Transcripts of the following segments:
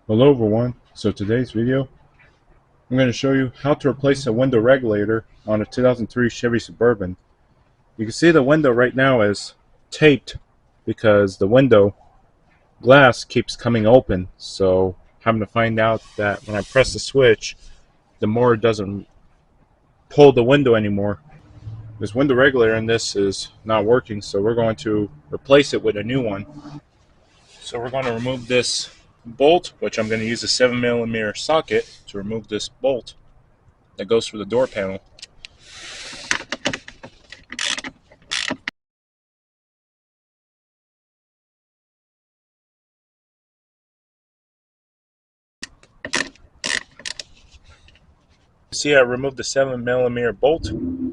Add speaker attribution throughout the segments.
Speaker 1: Hello everyone, so today's video I'm going to show you how to replace a window regulator on a 2003 Chevy Suburban. You can see the window right now is taped because the window glass keeps coming open, so I'm having to find out that when I press the switch the motor doesn't pull the window anymore. This window regulator in this is not working, so we're going to replace it with a new one. So we're going to remove this bolt, which I'm going to use a 7mm socket to remove this bolt that goes through the door panel. See, I removed the 7mm bolt.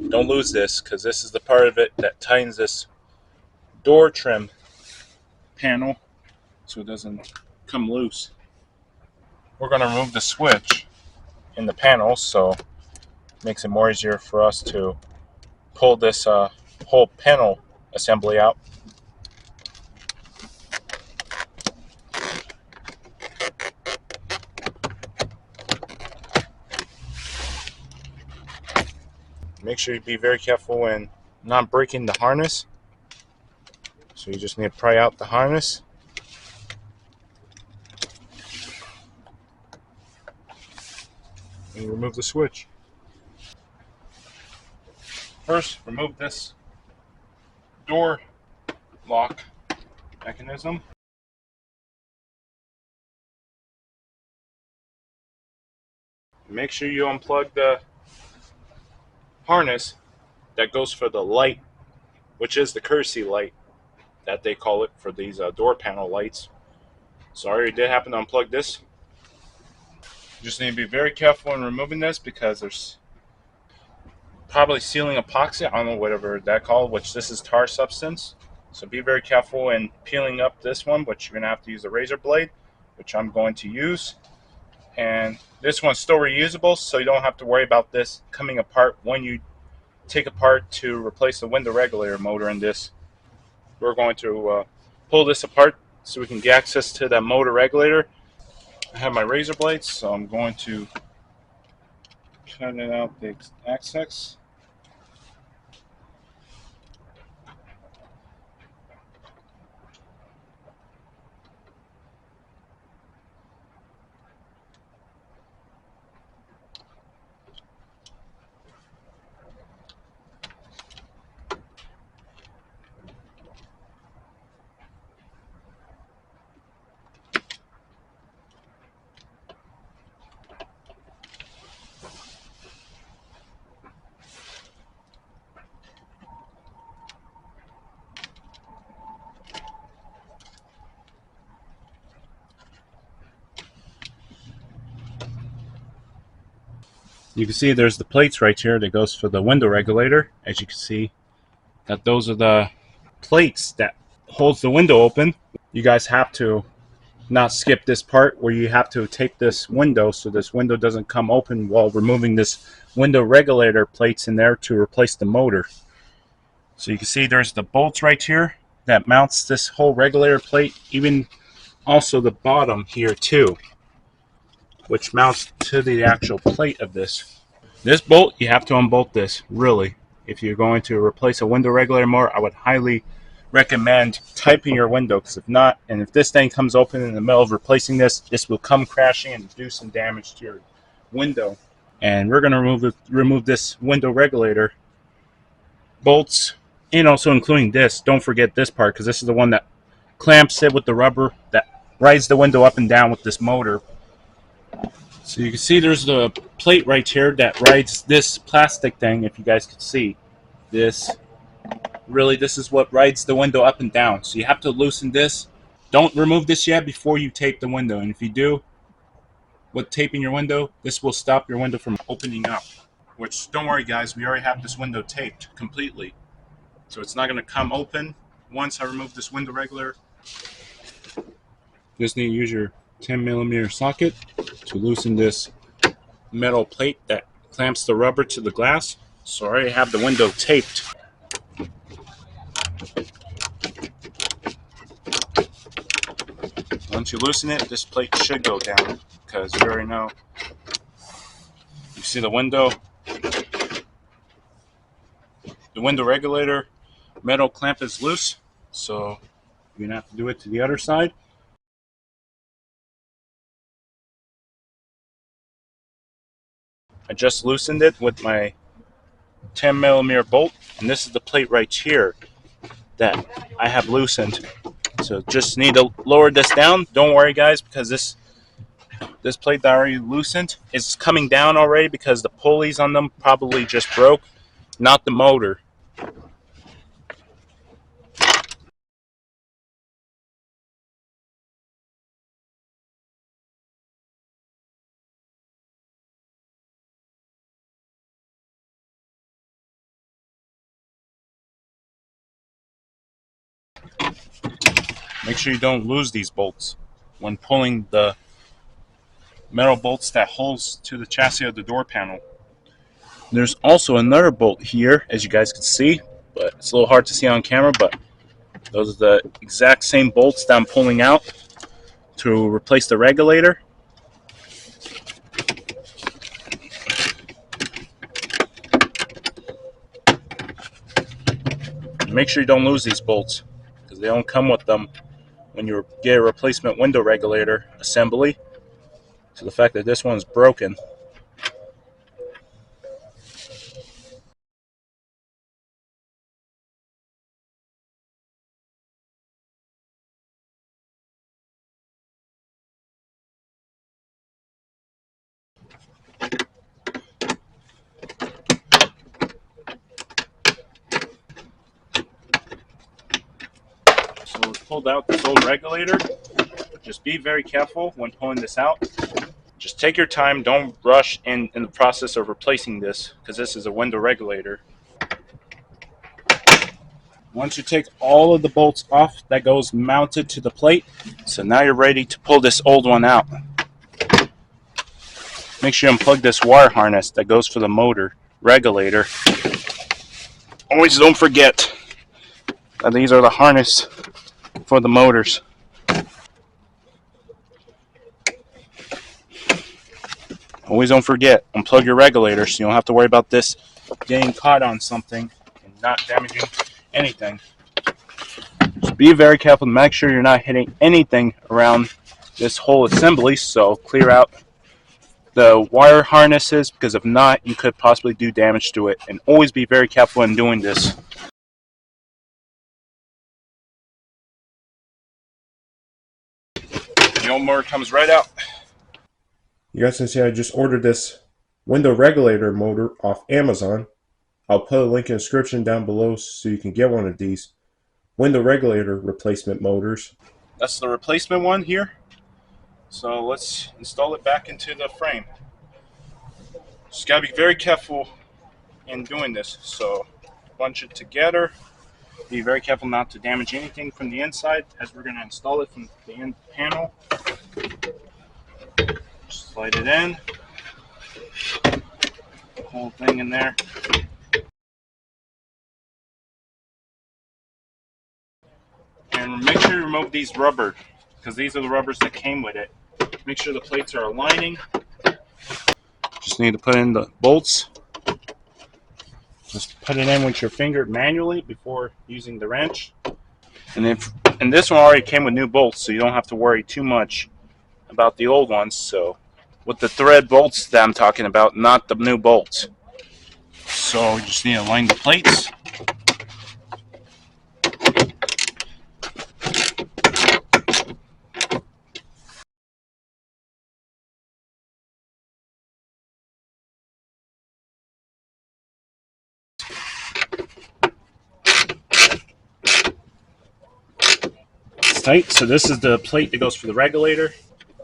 Speaker 1: Don't lose this, because this is the part of it that tightens this door trim panel so it doesn't come loose. We're going to remove the switch in the panel, so it makes it more easier for us to pull this whole panel assembly out. Make sure you be very careful when not breaking the harness. So you just need to pry out the harness. And remove the switch. First, remove this door lock mechanism. Make sure you unplug the harness that goes for the light, which is the courtesy light that they call it for these door panel lights. So I already did happen to unplug this. You just need to be very careful in removing this because there's probably sealing epoxy, I don't know whatever that called, which this is tar substance. So be very careful in peeling up this one, which you're going to have to use a razor blade, which I'm going to use. And this one's still reusable, so you don't have to worry about this coming apart when you take apart to replace the window regulator motor in this. We're going to pull this apart so we can get access to that motor regulator. I have my razor blades, so I'm going to cut it out the access. You can see there's the plates right here that goes for the window regulator. As you can see, that those are the plates that holds the window open. You guys have to not skip this part where you have to tape this window so this window doesn't come open while removing this window regulator plates in there to replace the motor. So you can see there's the bolts right here that mounts this whole regulator plate, even also the bottom here too, which mounts to the actual plate of this. This bolt, you have to unbolt this, really. If you're going to replace a window regulator motor, I would highly recommend typing your window, because if not, and if this thing comes open in the middle of replacing this, this will come crashing and do some damage to your window. And we're going to remove this window regulator bolts, and also including this. Don't forget this part, because this is the one that clamps it with the rubber that rides the window up and down with this motor. So you can see there's the plate right here that rides this plastic thing. If you guys could see this, really this is what rides the window up and down. So you have to loosen this. Don't remove this yet before you tape the window, and if you do with taping your window, this will stop your window from opening up. Which, don't worry guys, we already have this window taped completely, so it's not going to come open once I remove this window regulator. Just need to use your 10mm socket to loosen this metal plate that clamps the rubber to the glass. So I already have the window taped. once you loosen it, this plate should go down, because you already know. You see the window regulator metal clamp is loose, so you're gonna have to do it to the other side. I just loosened it with my 10mm bolt, and this is the plate right here that I have loosened. So just need to lower this down. Don't worry, guys, because this plate that I already loosened is coming down already because the pulleys on them probably just broke, not the motor. Make sure you don't lose these bolts when pulling the metal bolts that holds to the chassis of the door panel. There's also another bolt here, as you guys can see, but it's a little hard to see on camera, but those are the exact same bolts that I'm pulling out to replace the regulator. Make sure you don't lose these bolts, because they don't come with them when you get a replacement window regulator assembly. So the fact that this one's broken. So we pulled out this old regulator. Just be very careful when pulling this out. Just take your time, don't rush in the process of replacing this, because this is a window regulator. Once you take all of the bolts off, that goes mounted to the plate. So now you're ready to pull this old one out. Make sure you unplug this wire harness that goes for the motor regulator. Always don't forget that these are the harness for the motors. Always don't forget, unplug your regulator so you don't have to worry about this getting caught on something and not damaging anything. Just be very careful to make sure you're not hitting anything around this whole assembly, so clear out the wire harnesses, because if not, you could possibly do damage to it. And always be very careful in doing this. The old motor comes right out. You guys can see I just ordered this window regulator motor off Amazon. I'll put a link in the description down below so you can get one of these window regulator replacement motors. That's the replacement one here. So let's install it back into the frame. Just gotta be very careful in doing this. So bunch it together. Be very careful not to damage anything from the inside, as we're gonna install it from the end panel. Slide it in, the whole thing in there. And make sure you remove these rubber, because these are the rubbers that came with it. Make sure the plates are aligning. Just need to put in the bolts. Just put it in with your finger manually before using the wrench. And this one already came with new bolts, so you don't have to worry too much about the old ones. So with the thread bolts that I'm talking about, not the new bolts. So you just need to line the plates. It's tight, so this is the plate that goes for the regulator.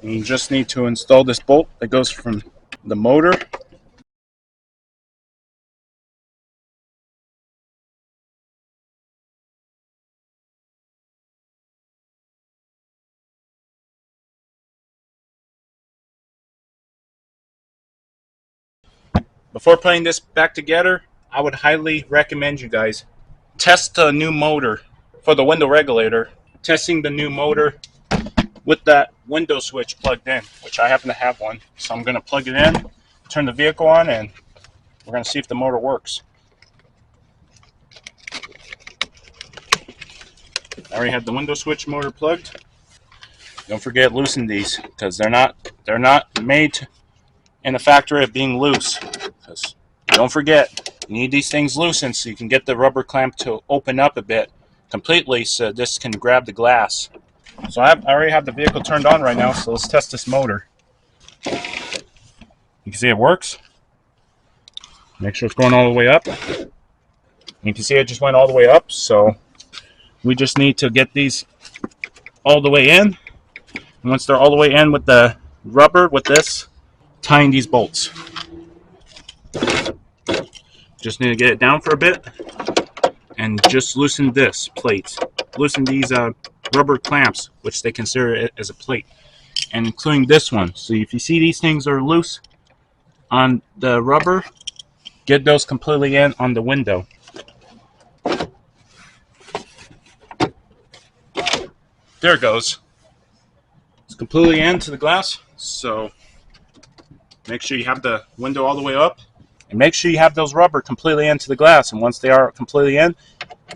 Speaker 1: And you just need to install this bolt that goes from the motor. Before putting this back together, I would highly recommend you guys test the new motor for the window regulator. Testing the new motor with that window switch plugged in, which I happen to have one. So I'm going to plug it in, turn the vehicle on, and we're going to see if the motor works. I already had the window switch motor plugged. Don't forget, loosen these, because they're not made in the factory of being loose. Because don't forget, you need these things loosened so you can get the rubber clamp to open up a bit completely, so this can grab the glass. So I already have the vehicle turned on right now, so let's test this motor. You can see it works. Make sure it's going all the way up. You can see it just went all the way up, so we just need to get these all the way in. And once they're all the way in with the rubber, with this, tying these bolts. Just need to get it down for a bit and just loosen this plate. Loosen these rubber clamps, which they consider it as a plate, and including this one. So if you see these things are loose on the rubber, get those completely in on the window. There it goes. It's completely into the glass, so make sure you have the window all the way up, and make sure you have those rubber completely into the glass. And once they are completely in,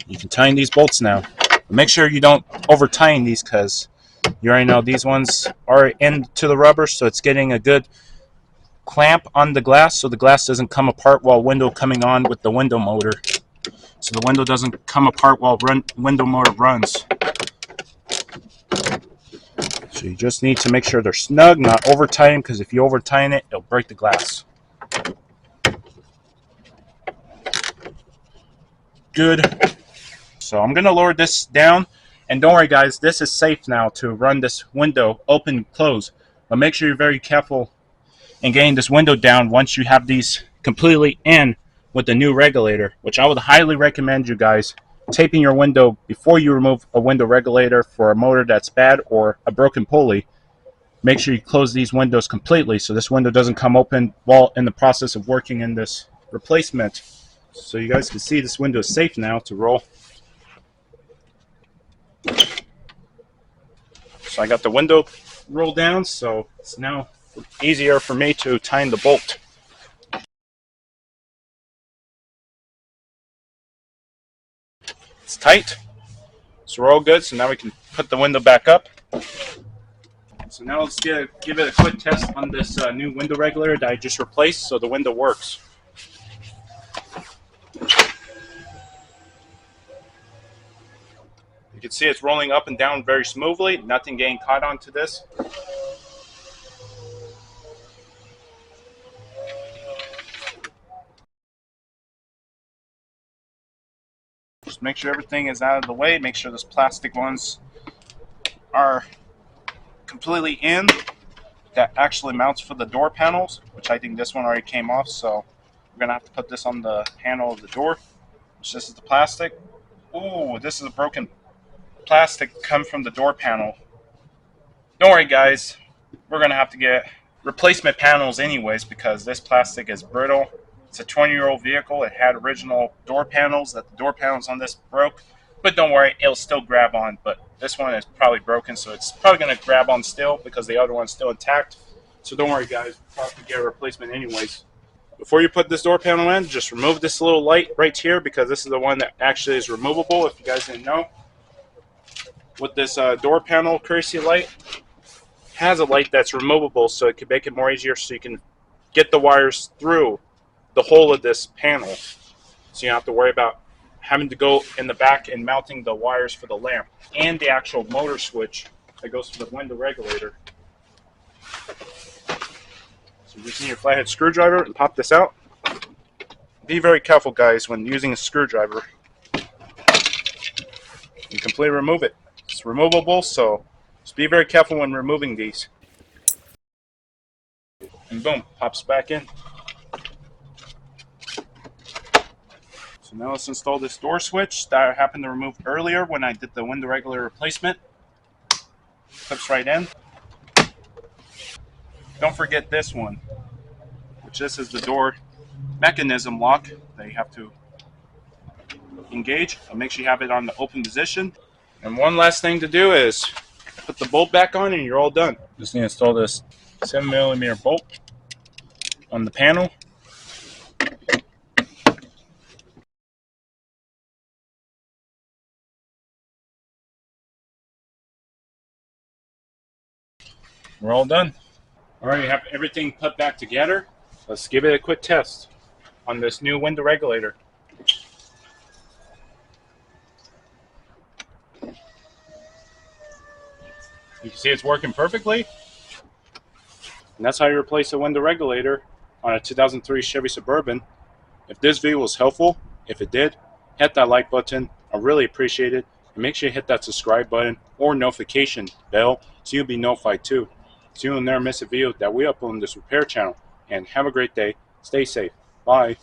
Speaker 1: you can tighten these bolts now. But make sure you don't over tighten these, because you already know these ones are into the rubber, so it's getting a good clamp on the glass, so the glass doesn't come apart while window coming on with the window motor. So the window doesn't come apart while window motor runs. So you just need to make sure they're snug, not over tighten, because if you over tighten it, it'll break the glass. Good. So I'm going to lower this down, and don't worry guys, this is safe now to run this window open and close. But make sure you're very careful in getting this window down once you have these completely in with the new regulator, which I would highly recommend you guys taping your window before you remove a window regulator for a motor that's bad or a broken pulley. Make sure you close these windows completely so this window doesn't come open while in the process of working in this replacement. So you guys can see this window is safe now to roll. So I got the window rolled down, so it's now easier for me to tighten the bolt. It's tight, so we're all good. So now we can put the window back up. So now let's give it a quick test on this new window regulator that I just replaced, so the window works. You can see it's rolling up and down very smoothly, nothing getting caught onto this. Just make sure everything is out of the way. Make sure those plastic ones are completely in. That actually mounts for the door panels, which I think this one already came off, so we're gonna have to put this on the panel of the door. This is the plastic. Ooh, this is a broken plastic come from the door panel. Don't worry guys, we're gonna have to get replacement panels anyways, because this plastic is brittle. It's a 20-year-old vehicle. It had original door panels that the door panels on this broke, but don't worry, it'll still grab on. But this one is probably broken, so it's probably going to grab on still because the other one's still intact. So don't worry guys, we'll have to get a replacement anyways. Before you put this door panel in, just remove this little light right here, because this is the one that actually is removable, if you guys didn't know. With this door panel courtesy light, has a light that's removable, so it can make it more easier, so you can get the wires through the whole of this panel, so you don't have to worry about having to go in the back and mounting the wires for the lamp and the actual motor switch that goes to the window regulator. So you just need your flathead screwdriver and pop this out. Be very careful guys when using a screwdriver. You completely remove it. It's removable, so just be very careful when removing these. And boom, pops back in. So now let's install this door switch that I happened to remove earlier when I did the window regulator replacement. Clips right in. Don't forget this one, which this is the door mechanism lock that you have to engage. Make sure you have it on the open position. And one last thing to do is put put the bolt back on and you're all done. Just need to install this 7mm bolt on the panel. We're all done. Alright, you have everything put back together. Let's give it a quick test on this new window regulator. You can see it's working perfectly. And that's how you replace a window regulator on a 2003 Chevy Suburban. If this video was helpful, if it did, hit that like button. I really appreciate it. And make sure you hit that subscribe button or notification bell so you'll be notified too. So you'll never miss a video that we upload on this repair channel. And have a great day. Stay safe. Bye.